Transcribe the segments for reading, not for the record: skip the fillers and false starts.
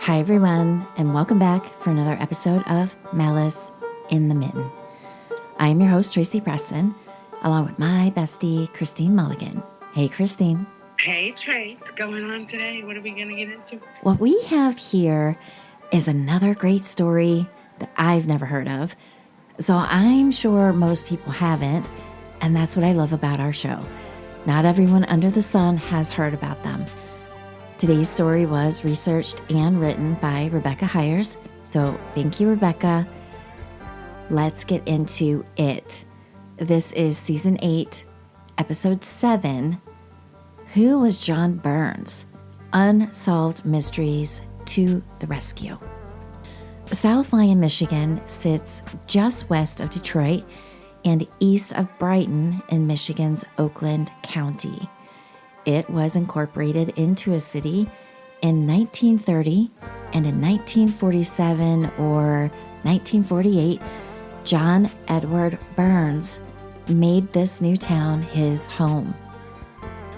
Hi, everyone, and welcome back for another episode of Malice in the Mitten. I am your host, Tracy Preston, along with my bestie, Christine Mulligan. Hey, Christine. Hey, Trace. What's going on today? What are we going to get into? What we have here is another great story that I've never heard of, so I'm sure most people haven't, and that's what I love about our show. Not everyone under the sun has heard about them. Today's story was researched and written by Rebecca Hires, so thank you, Rebecca. Let's get into it. This is Season 8, Episode 7, Who Was John Burns? Unsolved Mysteries to the Rescue. South Lyon, Michigan sits just west of Detroit and east of Brighton in Michigan's Oakland County. It was incorporated into a city in 1930, and in 1947 or 1948, John Edward Burns made this new town his home.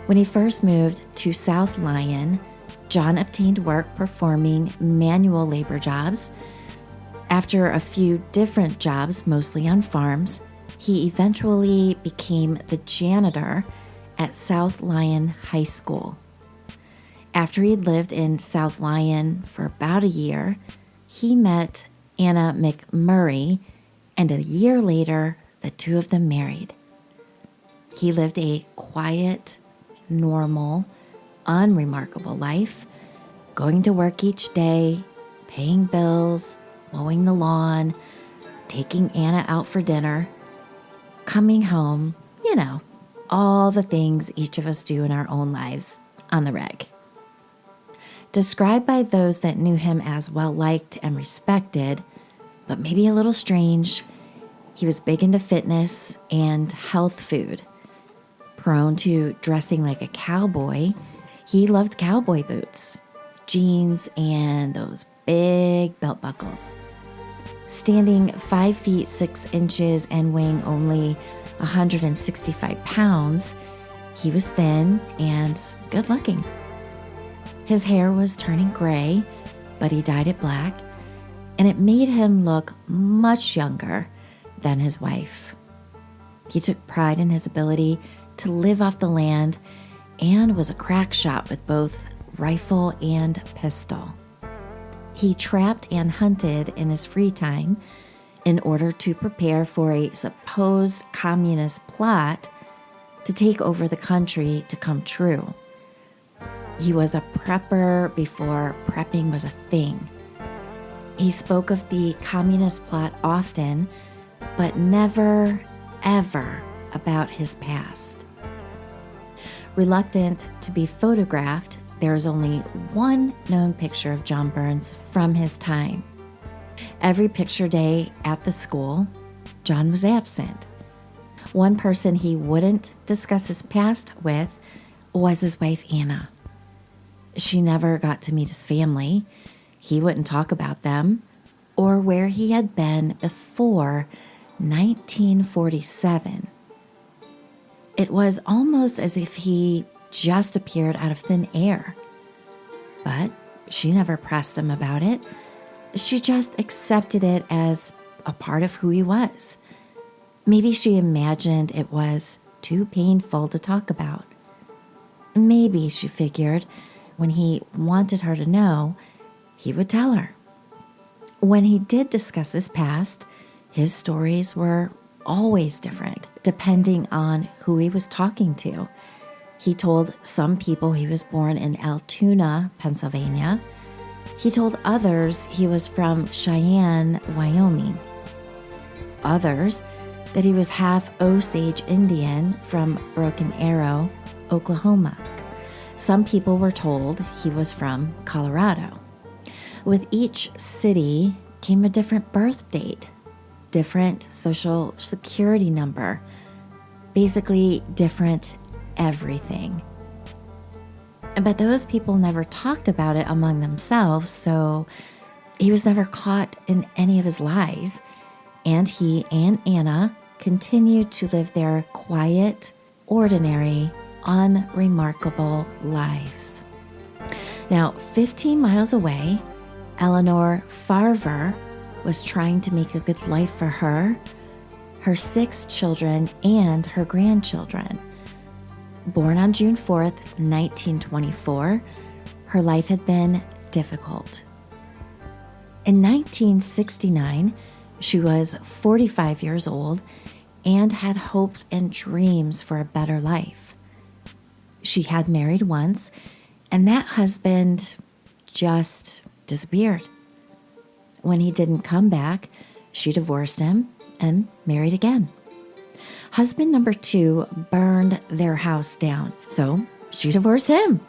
When he first moved to South Lyon, John obtained work performing manual labor jobs. After a few different jobs, mostly on farms, he eventually became the janitor at South Lyon High School. After he'd lived in South Lyon for about a year, he met Anna McMurray, and a year later, the two of them married. He lived a quiet, normal, unremarkable life, going to work each day, paying bills, mowing the lawn, taking Anna out for dinner, coming home, all the things each of us do in our own lives on the reg. Described by those that knew him as well-liked and respected, but maybe a little strange, he was big into fitness and health food. Prone to dressing like a cowboy, he loved cowboy boots, jeans, and those big belt buckles. Standing 5 feet 6 inches and weighing only 165 pounds, he was thin and good looking. His hair was turning gray, but he dyed it black, and it made him look much younger than his wife. He took pride in his ability to live off the land and was a crack shot with both rifle and pistol. He trapped and hunted in his free time in order to prepare for a supposed communist plot to take over the country to come true. He was a prepper before prepping was a thing. He spoke of the communist plot often, but never, ever about his past. Reluctant to be photographed, there is only one known picture of John Burns from his time. Every picture day at the school, John was absent. One person he wouldn't discuss his past with was his wife, Anna. She never got to meet his family. He wouldn't talk about them or where he had been before 1947. It was almost as if he just appeared out of thin air. But she never pressed him about it. She just accepted it as a part of who he was. Maybe she imagined it was too painful to talk about. Maybe, she figured, when he wanted her to know, he would tell her. When he did discuss his past, his stories were always different, depending on who he was talking to. He told some people he was born in Altoona, Pennsylvania. He told others he was from Cheyenne, Wyoming. Others that he was half Osage Indian from Broken Arrow, Oklahoma. Some people were told he was from Colorado. With each city came a different birth date, different social security number, basically different everything. But those people never talked about it among themselves, so he was never caught in any of his lies, and he and Anna continued to live their quiet, ordinary, unremarkable lives. Now, 15 miles away, Eleanor Farver was trying to make a good life for her, her 6 children, and her grandchildren. Born on June 4th, 1924, her life had been difficult. In 1969, she was 45 years old and had hopes and dreams for a better life. She had married once, and that husband just disappeared. When he didn't come back, she divorced him and married again. Husband number 2 burned their house down, so she divorced him.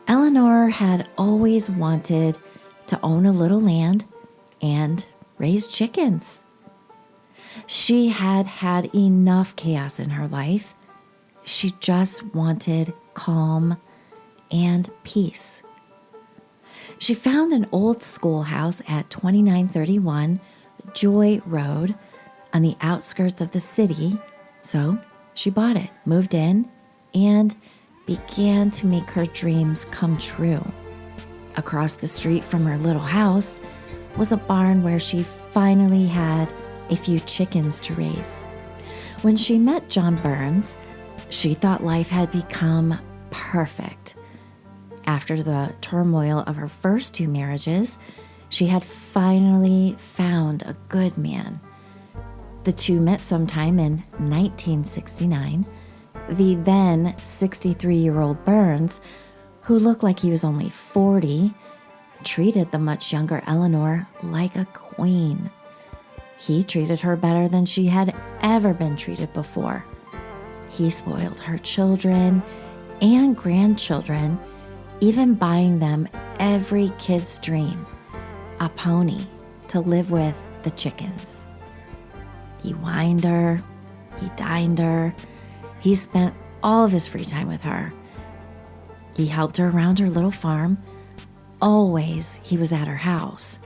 Eleanor had always wanted to own a little land and raise chickens. She had had enough chaos in her life. She just wanted calm and peace. She found an old schoolhouse at 2931 Joy Road on the outskirts of the city, so she bought it, moved in, and began to make her dreams come true. Across the street from her little house was a barn where she finally had a few chickens to raise. When she met John Burns, she thought life had become perfect. After the turmoil of her first 2 marriages, she had finally found a good man. The two met sometime in 1969. The then 63-year-old Burns, who looked like he was only 40, treated the much younger Eleanor like a queen. He treated her better than she had ever been treated before. He spoiled her children and grandchildren, even buying them every kid's dream, a pony to live with the chickens. He wined her, he dined her, he spent all of his free time with her. He helped her around her little farm. Always he was at her house.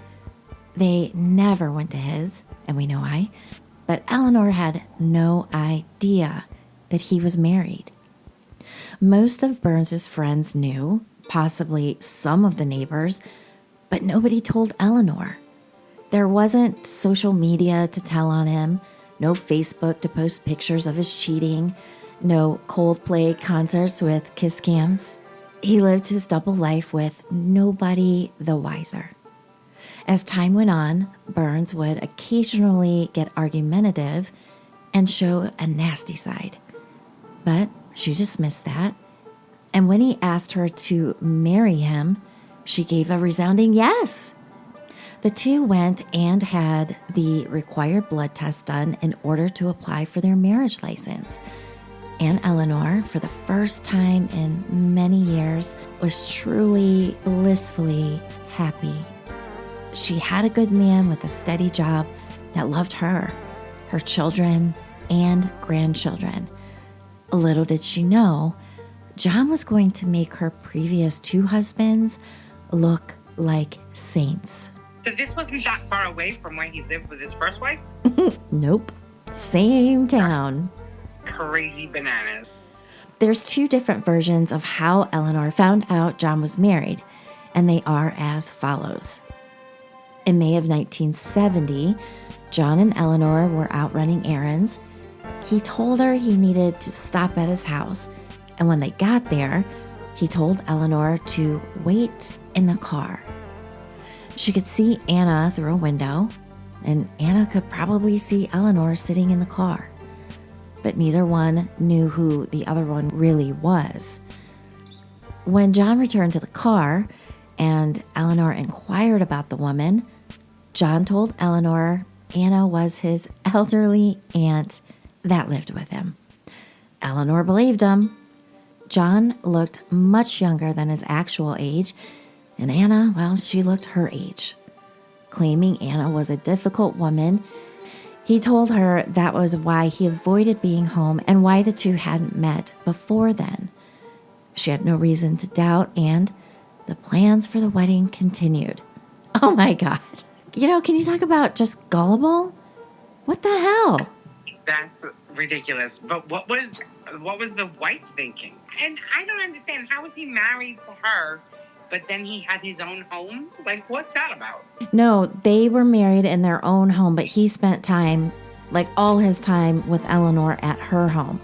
They never went to his, and we know why, but Eleanor had no idea that he was married. Most of Burns's friends knew, possibly some of the neighbors, but nobody told Eleanor. There wasn't social media to tell on him, no Facebook to post pictures of his cheating, no Coldplay concerts with kiss cams. He lived his double life with nobody the wiser. As time went on, Burns would occasionally get argumentative and show a nasty side. But she dismissed that. And when he asked her to marry him, she gave a resounding yes. The two went and had the required blood test done in order to apply for their marriage license. And Eleanor, for the first time in many years, was truly blissfully happy. She had a good man with a steady job that loved her, her children, and grandchildren. Little did she know, John was going to make her previous 2 husbands look like saints. So this wasn't that far away from where he lived with his first wife? Nope. Same town. Crazy bananas. There's 2 different versions of how Eleanor found out John was married, and they are as follows. In May of 1970, John and Eleanor were out running errands. He told her he needed to stop at his house, and when they got there, he told Eleanor to wait in the car. She could see Anna through a window, and Anna could probably see Eleanor sitting in the car. But neither one knew who the other one really was. When John returned to the car and Eleanor inquired about the woman, John told Eleanor Anna was his elderly aunt that lived with him. Eleanor believed him. John looked much younger than his actual age, and Anna, well, she looked her age. Claiming Anna was a difficult woman, he told her that was why he avoided being home and why the two hadn't met before then. She had no reason to doubt, and the plans for the wedding continued. Oh my God. Can you talk about just gullible? What the hell? That's ridiculous. But what was the wife thinking? And I don't understand. How was he married to her but then he had his own home? Like, what's that about? No, they were married in their own home, but he spent time, like all his time with Eleanor at her home.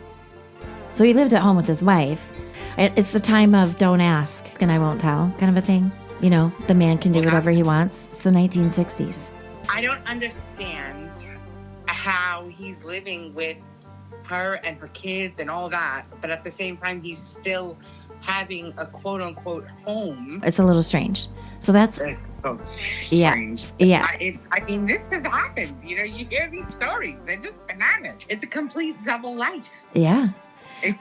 So he lived at home with his wife. It's the time of don't ask and I won't tell kind of a thing. You know, the man can do whatever he wants. It's the 1960s. I don't understand how he's living with her and her kids and all that, but at the same time, he's still having a quote-unquote home. It's a little strange. So that's strange. Yeah. I mean, this has happened. You know, you hear these stories. They're just bananas. It's a complete double life. Yeah. It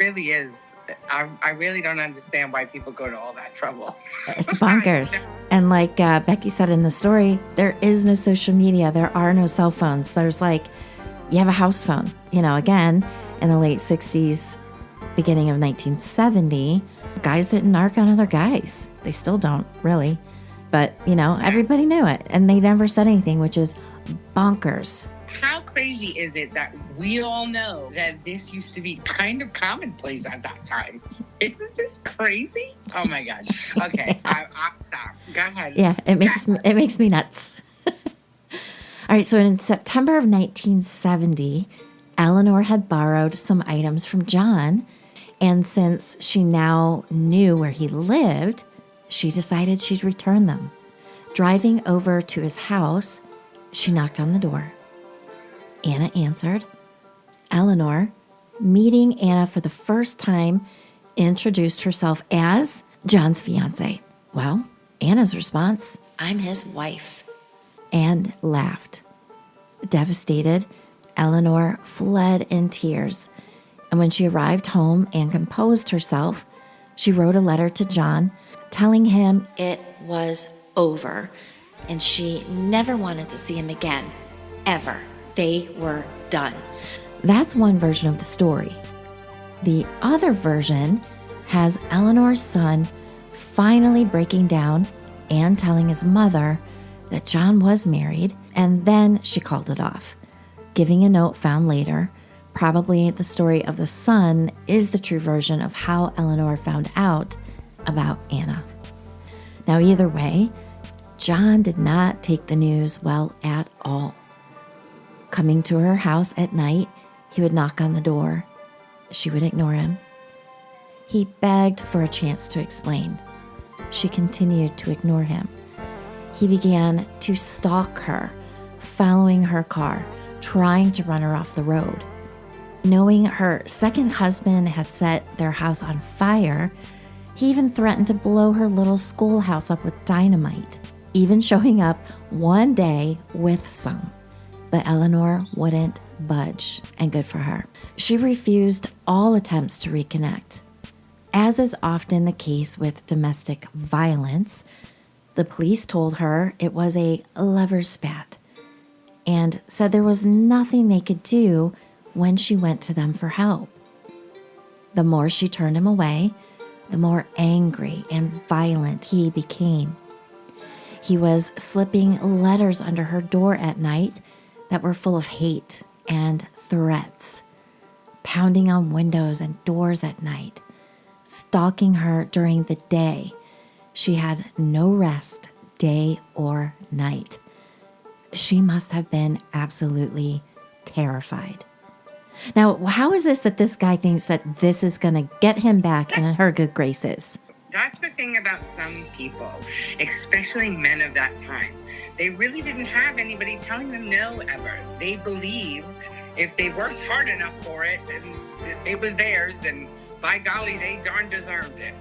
really is. I really don't understand why people go to all that trouble. It's bonkers. And like Becky said in the story, there is no social media. There are no cell phones. There's like, you have a house phone. You know, again, in the late 60s, beginning of 1970, guys didn't narc on other guys. They still don't, really. But, you know, everybody knew it. And they never said anything, which is bonkers. How crazy is it that we all know that this used to be kind of commonplace at that time? Isn't this crazy? Oh my God. Okay, I'll stop. Go ahead. Yeah, it makes me nuts. All right, so in September of 1970, Eleanor had borrowed some items from John, and since she now knew where he lived, she decided she'd return them. Driving over to his house, she knocked on the door. Anna answered. Eleanor, meeting Anna for the first time, introduced herself as John's fiancée. Well, Anna's response, "I'm his wife," and laughed. Devastated, Eleanor fled in tears, and when she arrived home and composed herself, she wrote a letter to John telling him it was over and she never wanted to see him again, ever. They were done. That's one version of the story. The other version has Eleanor's son finally breaking down and telling his mother that John was married, and then she called it off, giving a note found later. Probably the story of the son is the true version of how Eleanor found out about Anna. Now, either way, John did not take the news well at all. Coming to her house at night, he would knock on the door. She would ignore him. He begged for a chance to explain. She continued to ignore him. He began to stalk her, following her car, trying to run her off the road. Knowing her second husband had set their house on fire, he even threatened to blow her little schoolhouse up with dynamite, even showing up one day with some. But Eleanor wouldn't budge, and good for her. She refused all attempts to reconnect. As is often the case with domestic violence, the police told her it was a lover's spat and said there was nothing they could do when she went to them for help. The more she turned him away, the more angry and violent he became. He was slipping letters under her door at night that were full of hate and threats, pounding on windows and doors at night, stalking her during the day. She had no rest, day or night. She must have been absolutely terrified. Now, how is this that this guy thinks that this is going to get him back in her good graces? That's the thing about some people, especially men of that time. They really didn't have anybody telling them no ever. They believed if they worked hard enough for it, and it was theirs, and by golly, they darn deserved it.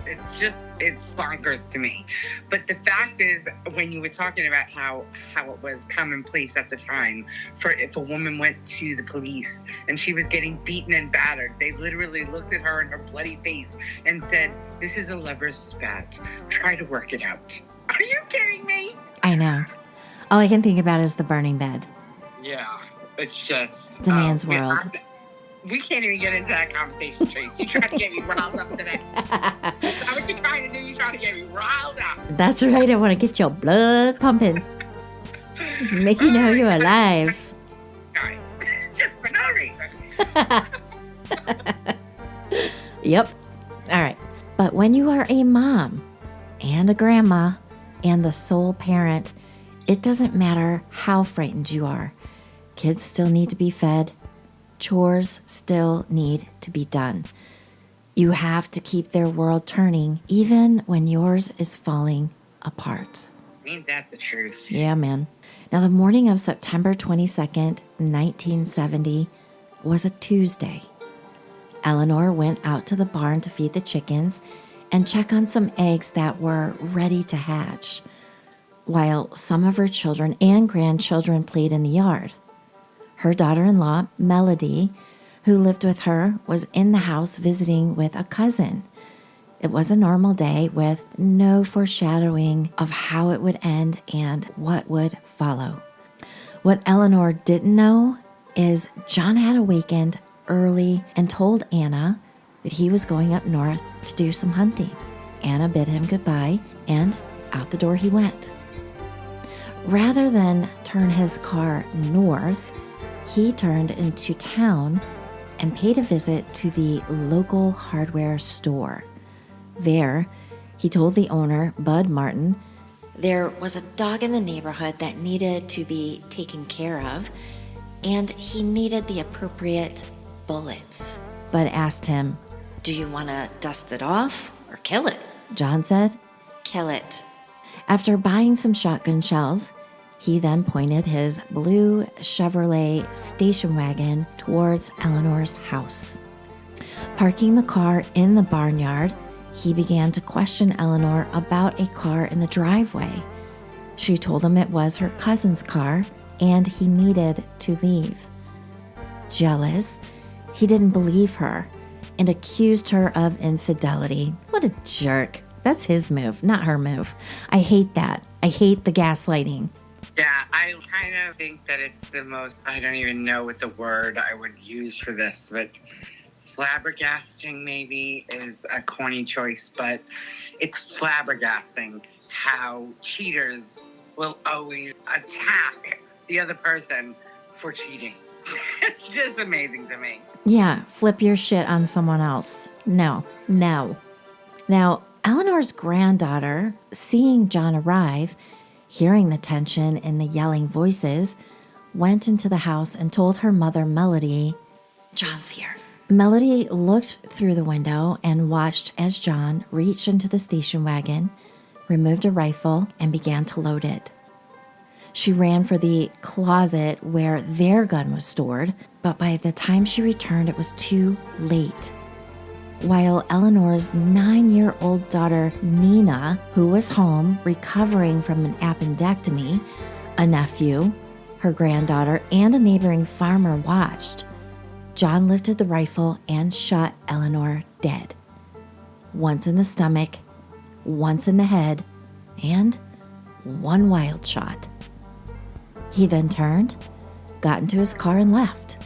It's bonkers to me. But the fact is, when you were talking about how it was commonplace at the time for if a woman went to the police and she was getting beaten and battered, they literally looked at her in her bloody face and said, "This is a lover's spat. Try to work it out." Are you kidding me? I know. All I can think about is the burning bed. Yeah, it's just... It's a man's world. We can't even get into that conversation, Trace. You tried to get me riled up today. That's what you're trying to do. You're trying to get me riled up. That's right. I want to get your blood pumping. Make you know you're alive. Right. Just for no reason. Yep. All right. But when you are a mom, and a grandma and the sole parent, it doesn't matter how frightened you are. Kids still need to be fed. Chores still need to be done. You have to keep their world turning, even when yours is falling apart. Ain't that the truth? Yeah, man. Now, the morning of September 22nd, 1970, was a Tuesday. Eleanor went out to the barn to feed the chickens and check on some eggs that were ready to hatch, while some of her children and grandchildren played in the yard. Her daughter-in-law, Melody, who lived with her, was in the house visiting with a cousin. It was a normal day with no foreshadowing of how it would end and what would follow. What Eleanor didn't know is John had awakened early and told Anna that he was going up north to do some hunting. Anna bid him goodbye, and out the door he went. Rather than turn his car north, he turned into town and paid a visit to the local hardware store. There, he told the owner, Bud Martin, there was a dog in the neighborhood that needed to be taken care of, and he needed the appropriate bullets. Bud asked him, "Do you want to dust it off or kill it?" John said, "Kill it." After buying some shotgun shells, he then pointed his blue Chevrolet station wagon towards Eleanor's house. Parking the car in the barnyard, he began to question Eleanor about a car in the driveway. She told him it was her cousin's car and he needed to leave. Jealous, he didn't believe her and accused her of infidelity. What a jerk. That's his move, not her move. I hate that. I hate the gaslighting. Yeah, I kind of think that it's the most, I don't even know what the word I would use for this, but flabbergasting maybe is a corny choice, but it's flabbergasting how cheaters will always attack the other person for cheating. It's just amazing to me. Yeah, flip your shit on someone else. No. Now, Eleanor's granddaughter, seeing John arrive, hearing the tension and the yelling voices, went into the house and told her mother, Melody, "John's here." Melody looked through the window and watched as John reached into the station wagon, removed a rifle, and began to load it. She ran for the closet where their gun was stored, but by the time she returned, it was too late. While Eleanor's 9-year-old daughter, Nina, who was home recovering from an appendectomy, a nephew, her granddaughter, and a neighboring farmer watched, John lifted the rifle and shot Eleanor dead. Once in the stomach, once in the head, and one wild shot. He then turned, got into his car, and left.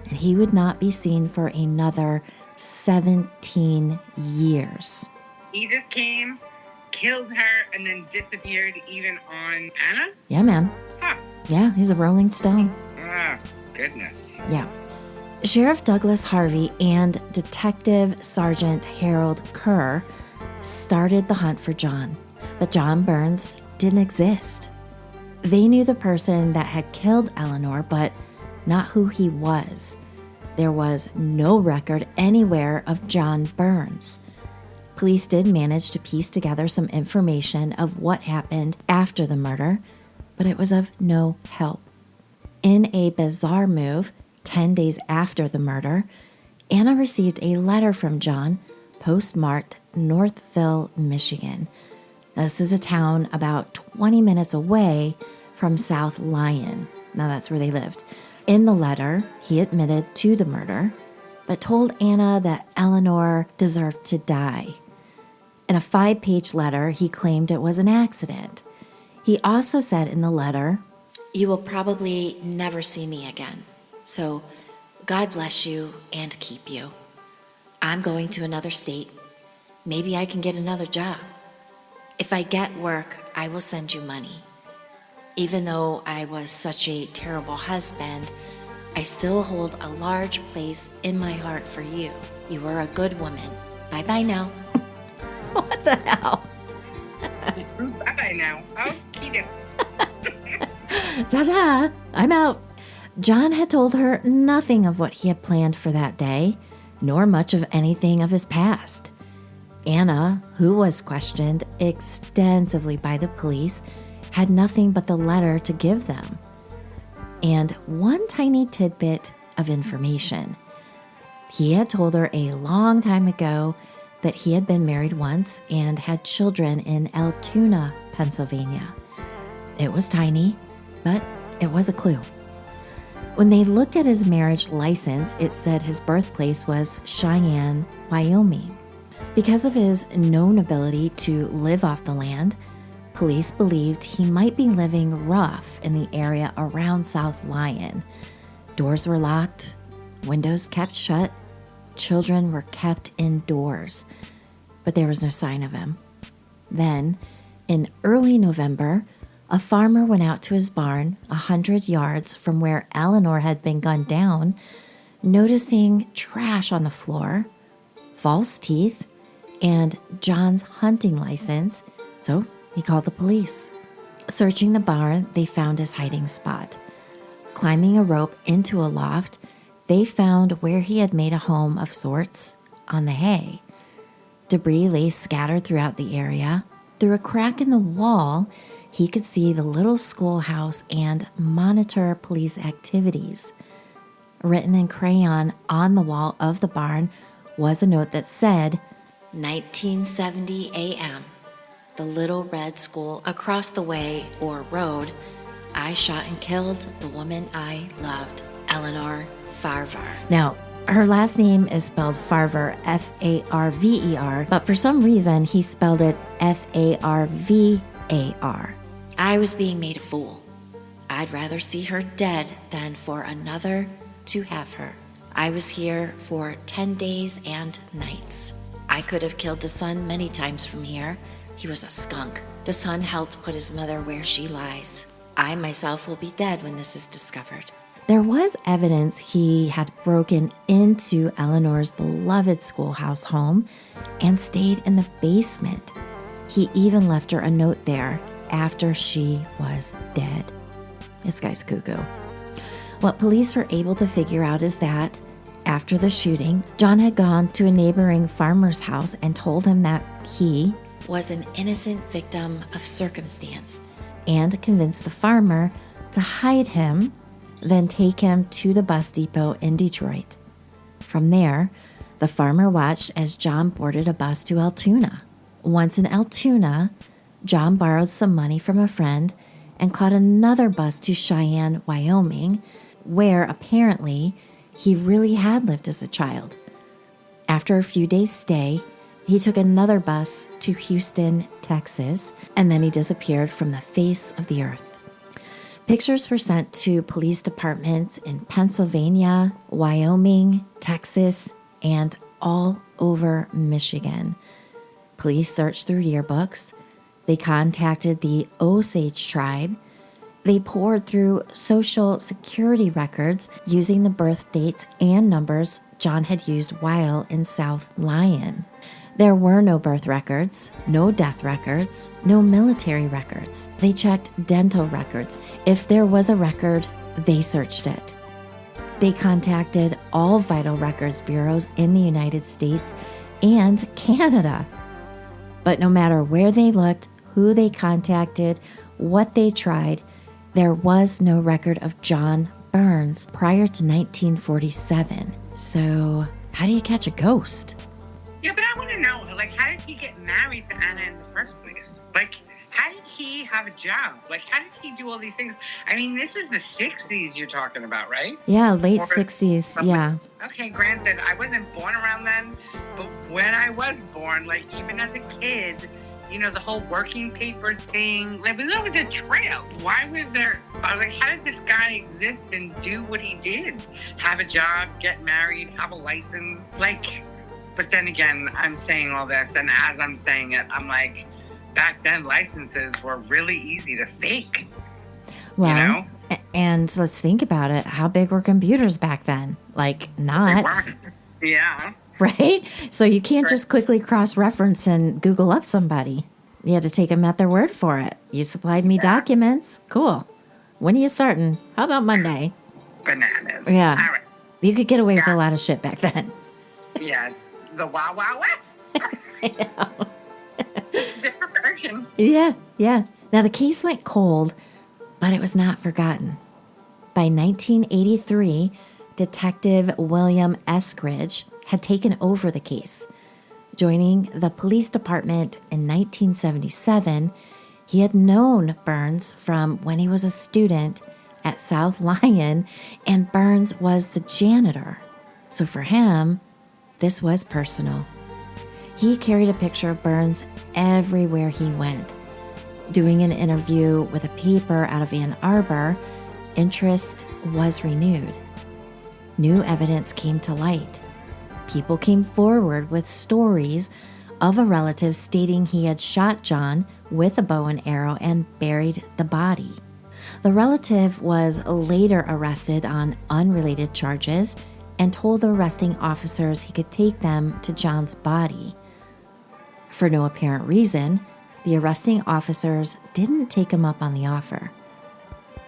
And he would not be seen for another 17 years. He just came, killed her, and then disappeared even on Anna? Yeah, man. Huh. Yeah, he's a Rolling Stone. Oh, goodness. Yeah. Sheriff Douglas Harvey and Detective Sergeant Harold Kerr started the hunt for John, but John Burns didn't exist. They knew the person that had killed Eleanor, but not who he was. There was no record anywhere of John Burns. Police did manage to piece together some information of what happened after the murder, but it was of no help. In a bizarre move, 10 days after the murder, Anna received a letter from John, postmarked Northville, Michigan. This is a town about 20 minutes away from South Lyon. Now that's where they lived. In the letter, he admitted to the murder, but told Anna that Eleanor deserved to die. In a 5-page letter, he claimed it was an accident. He also said in the letter, "You will probably never see me again. So God bless you and keep you. I'm going to another state. Maybe I can get another job. If I get work, I will send you money. Even though I was such a terrible husband, I still hold a large place in my heart for you. You were a good woman. Bye-bye now." What the hell? Bye-bye now. Okay. Ta-ta! I'm out. John had told her nothing of what he had planned for that day, nor much of anything of his past. Anna, who was questioned extensively by the police, had nothing but the letter to give them. And one tiny tidbit of information. He had told her a long time ago that he had been married once and had children in Altoona, Pennsylvania. It was tiny, but it was a clue. When they looked at his marriage license, it said his birthplace was Cheyenne, Wyoming. Because of his known ability to live off the land, police believed he might be living rough in the area around South Lyon. Doors were locked, windows kept shut, children were kept indoors, but there was no sign of him. Then, in early November, a farmer went out to his barn 100 yards from where Eleanor had been gunned down, noticing trash on the floor, false teeth, and John's hunting license, so he called the police. Searching the barn, they found his hiding spot. Climbing a rope into a loft, they found where he had made a home of sorts on the hay. Debris lay scattered throughout the area. Through a crack in the wall, he could see the little schoolhouse and monitor police activities. Written in crayon on the wall of the barn was a note that said, 1970 a.m., the Little Red School across the way or road, I shot and killed the woman I loved, Eleanor Farver. Now, her last name is spelled Farver, F-A-R-V-E-R, but for some reason he spelled it F-A-R-V-A-R. I was being made a fool. I'd rather see her dead than for another to have her. I was here for 10 days and nights. I could have killed the son many times from here. He was a skunk. The son helped put his mother where she lies. I myself will be dead when this is discovered. There was evidence he had broken into Eleanor's beloved schoolhouse home and stayed in the basement. He even left her a note there after she was dead. This guy's cuckoo. What police were able to figure out is that after the shooting, John had gone to a neighboring farmer's house and told him that he was an innocent victim of circumstance and convinced the farmer to hide him, then take him to the bus depot in Detroit. From there, the farmer watched as John boarded a bus to Altoona. Once in Altoona, John borrowed some money from a friend and caught another bus to Cheyenne, Wyoming, where apparently he really had lived as a child. After a few days' stay, he took another bus to Houston, Texas, and then he disappeared from the face of the earth. Pictures were sent to police departments in Pennsylvania, Wyoming, Texas, and all over Michigan. Police searched through yearbooks. They contacted the Osage tribe. They poured through Social Security records using the birth dates and numbers John had used while in South Lyon. There were no birth records, no death records, no military records. They checked dental records. If there was a record, they searched it. They contacted all vital records bureaus in the United States and Canada. But no matter where they looked, who they contacted, what they tried, there was no record of John Burns prior to 1947. So, how do you catch a ghost? Yeah, but I want to know, like, how did he get married to Anna in the first place? Like, how did he have a job? Like, how did he do all these things? I mean, this is the 60s you're talking about, right? Yeah, late 60s, yeah. Okay, granted, I wasn't born around then, but when I was born, like, even as a kid, you know, the whole working paper thing, like, there was a trail. Why was there, like, how did this guy exist and do what he did? Have a job, get married, have a license, like... But then again, I'm saying all this, and as I'm saying it, I'm like, back then, licenses were really easy to fake. Well, you know? And let's think about it. How big were computers back then? Like, not. Yeah. Right? So you can't just quickly cross-reference and Google up somebody. You had to take them at their word for it. You supplied me documents. Cool. When are you starting? How about Monday? Bananas. Yeah. All right. You could get away with a lot of shit back then. Yeah, it's the Wild Wild West. Different version. Yeah. Now, the case went cold, but it was not forgotten. By 1983, Detective William Eskridge had taken over the case. Joining the police department in 1977, he had known Burns from when he was a student at South Lyon, and Burns was the janitor. So for him, this was personal. He carried a picture of Burns everywhere he went. Doing an interview with a paper out of Ann Arbor, interest was renewed. New evidence came to light. People came forward with stories of a relative stating he had shot John with a bow and arrow and buried the body. The relative was later arrested on unrelated charges and told the arresting officers he could take them to John's body. For no apparent reason, the arresting officers didn't take him up on the offer.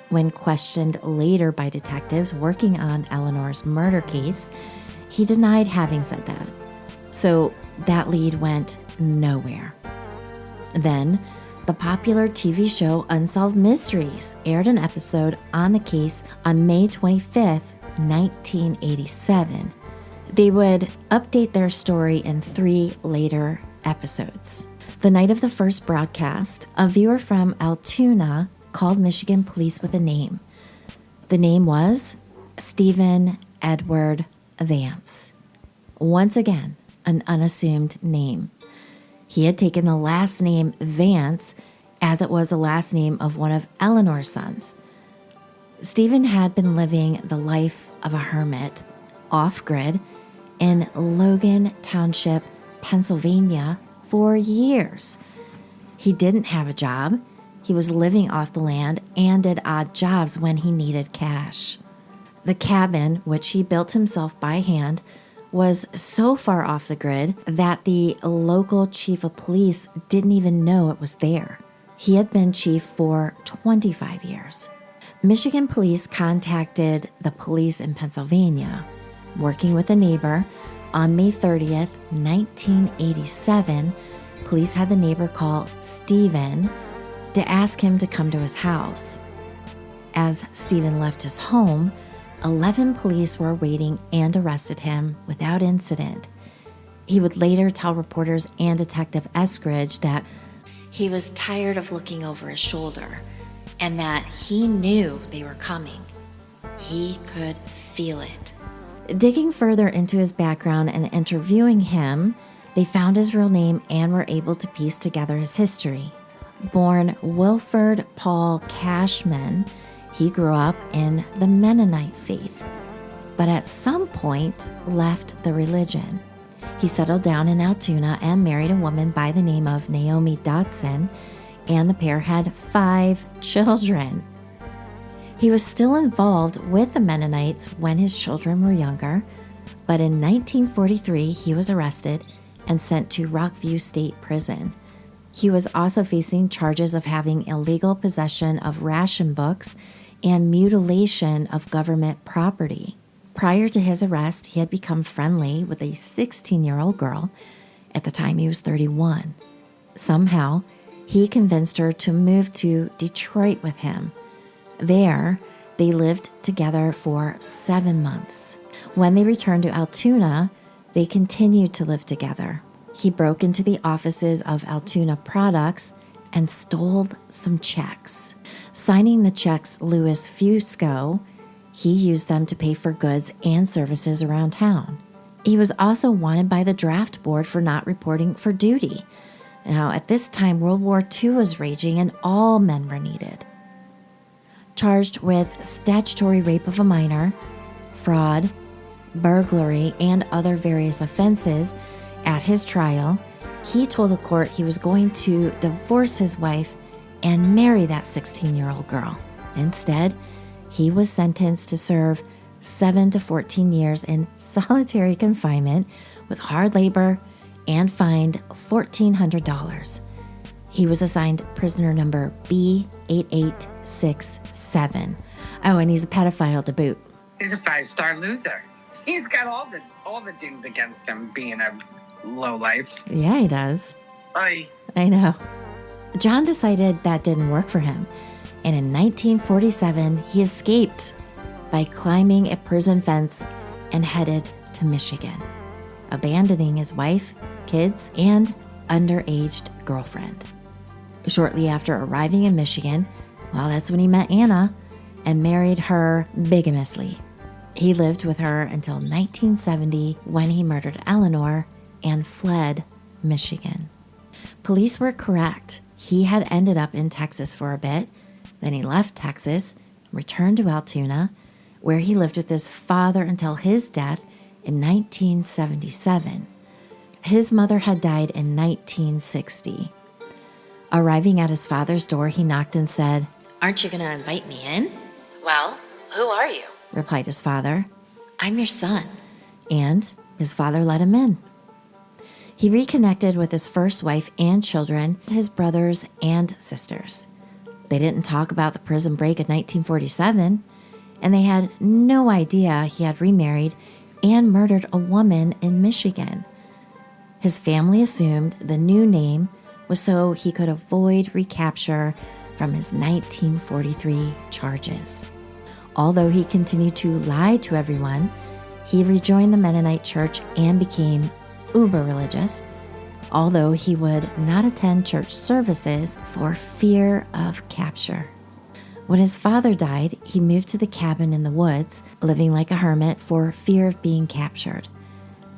When questioned later by detectives working on Eleanor's murder case, he denied having said that. So that lead went nowhere. Then, the popular TV show Unsolved Mysteries aired an episode on the case on May 25th, 1987. They would update their story in 3 later episodes. The night of the first broadcast, a viewer from Altoona called Michigan police with a name. The name was Stephen Edward Vance. Once again, an unassumed name. He had taken the last name Vance as it was the last name of one of Eleanor's sons. Stephen had been living the life of a hermit, off-grid, in Logan Township, Pennsylvania, for years. He didn't have a job. He was living off the land and did odd jobs when he needed cash. The cabin, which he built himself by hand, was so far off the grid that the local chief of police didn't even know it was there. He had been chief for 25 years. Michigan police contacted the police in Pennsylvania. Working with a neighbor, on May 30th, 1987, police had the neighbor call Stephen to ask him to come to his house. As Stephen left his home, 11 police were waiting and arrested him without incident. He would later tell reporters and Detective Eskridge that he was tired of looking over his shoulder and that he knew they were coming. He could feel it. Digging further into his background and interviewing him, they found his real name and were able to piece together his history. Born Wilford Paul Cashman, he grew up in the Mennonite faith, but at some point left the religion. He settled down in Altoona and married a woman by the name of Naomi Dodson, and the pair had 5 children. He was still involved with the Mennonites when his children were younger, but in 1943 he was arrested and sent to Rockview State Prison. He was also facing charges of having illegal possession of ration books and mutilation of government property. Prior to his arrest, he had become friendly with a 16-year-old girl. At the time, he was 31. Somehow, he convinced her to move to Detroit with him. There, they lived together for 7 months. When they returned to Altoona, they continued to live together. He broke into the offices of Altoona Products and stole some checks. Signing the checks Louis Fusco, he used them to pay for goods and services around town. He was also wanted by the draft board for not reporting for duty. Now, at this time, World War II was raging and all men were needed. Charged with statutory rape of a minor, fraud, burglary, and other various offenses, at his trial, he told the court he was going to divorce his wife and marry that 16-year-old girl. Instead, he was sentenced to serve 7 to 14 years in solitary confinement with hard labor and fined $1,400. He was assigned prisoner number B8867. Oh, and he's a pedophile to boot. He's a 5-star loser. He's got all the things against him, being a lowlife. Yeah, he does. I know. John decided that didn't work for him, and in 1947, he escaped by climbing a prison fence and headed to Michigan, abandoning his wife, kids, and underage girlfriend. Shortly after arriving in Michigan, well, that's when he met Anna and married her bigamously. He lived with her until 1970 when he murdered Eleanor and fled Michigan. Police were correct. He had ended up in Texas for a bit. Then he left Texas, returned to Altoona, where he lived with his father until his death in 1977. His mother had died in 1960. Arriving at his father's door, he knocked and said, "Aren't you going to invite me in?" "Well, who are you?" replied his father. "I'm your son." And his father let him in. He reconnected with his first wife and children, his brothers and sisters. They didn't talk about the prison break in 1947, and they had no idea he had remarried and murdered a woman in Michigan. His family assumed the new name was so he could avoid recapture from his 1943 charges. Although he continued to lie to everyone, he rejoined the Mennonite church and became uber religious, although he would not attend church services for fear of capture. When his father died, he moved to the cabin in the woods, living like a hermit for fear of being captured.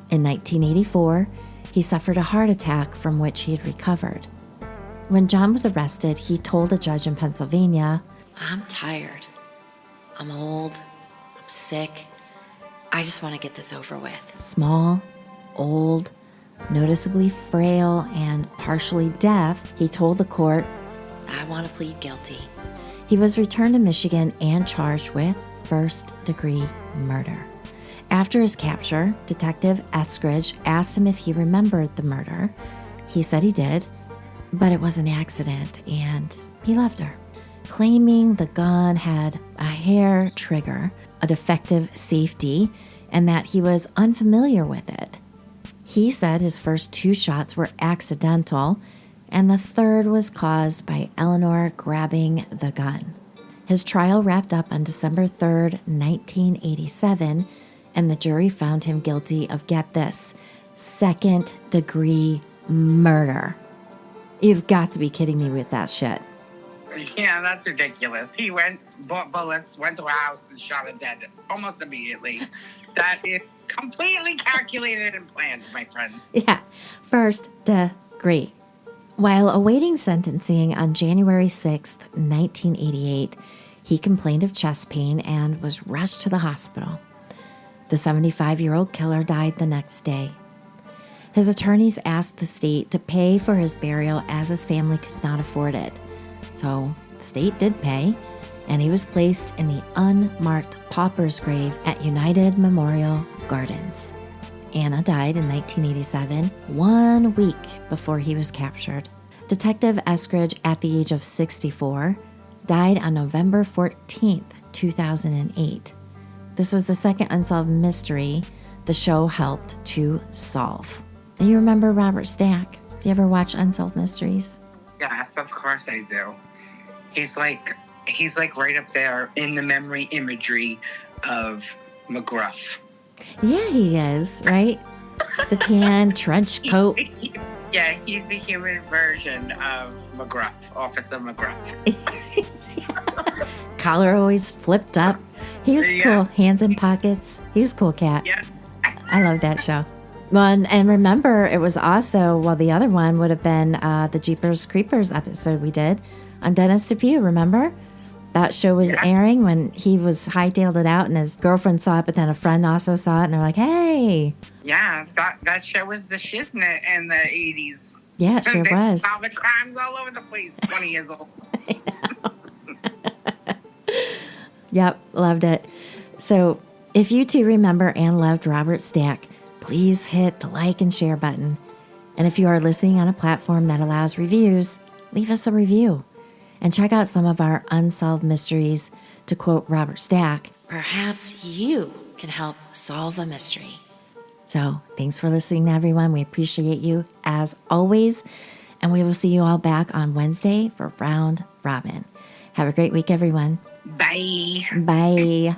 In 1984, he suffered a heart attack from which he had recovered. When John was arrested, he told a judge in Pennsylvania, "I'm tired. I'm old. I'm sick. I just want to get this over with." Small, old, noticeably frail, and partially deaf, he told the court, "I want to plead guilty." He was returned to Michigan and charged with first-degree murder. After his capture, Detective Eskridge asked him if he remembered the murder. He said he did, but it was an accident, and he left her, claiming the gun had a hair trigger, a defective safety, and that he was unfamiliar with it. He said his first 2 shots were accidental, and the third was caused by Eleanor grabbing the gun. His trial wrapped up on December 3rd, 1987, and the jury found him guilty of, get this, second-degree murder. You've got to be kidding me with that shit. Yeah, that's ridiculous. He bought bullets, went to a house, and shot her dead almost immediately. That is completely calculated and planned, my friend. Yeah, first degree. While awaiting sentencing on January 6th, 1988, he complained of chest pain and was rushed to the hospital. The 75-year-old killer died the next day. His attorneys asked the state to pay for his burial as his family could not afford it. So the state did pay, and he was placed in the unmarked pauper's grave at United Memorial Gardens. Anna died in 1987, 1 week before he was captured. Detective Eskridge, at the age of 64, died on November 14th, 2008. This was the second unsolved mystery the show helped to solve. Do you remember Robert Stack? Do you ever watch Unsolved Mysteries? Yes, of course I do. He's like right up there in the memory imagery of McGruff. Yeah, he is, right? The tan trench coat. Yeah, he's the human version of McGruff, Officer McGruff. Collar always flipped up. He was cool. Hands in pockets. He was a cool cat. Yeah. I love that show. Well, and remember, it was also, well, the other one would have been the Jeepers Creepers episode we did on Dennis Depew, remember? That show was airing when he was hightailed it out and his girlfriend saw it, but then a friend also saw it and they're like, hey. Yeah, that show was the shiznit in the 80s. Yeah, it sure was. All the crimes all over the place, 20 years old. I know. Yep, loved it. So if you too remember and loved Robert Stack, please hit the like and share button. And if you are listening on a platform that allows reviews, leave us a review. And check out some of our unsolved mysteries. To quote Robert Stack, perhaps you can help solve a mystery. So thanks for listening, everyone. We appreciate you as always. And we will see you all back on Wednesday for Round Robin. Have a great week, everyone. Bye. Bye.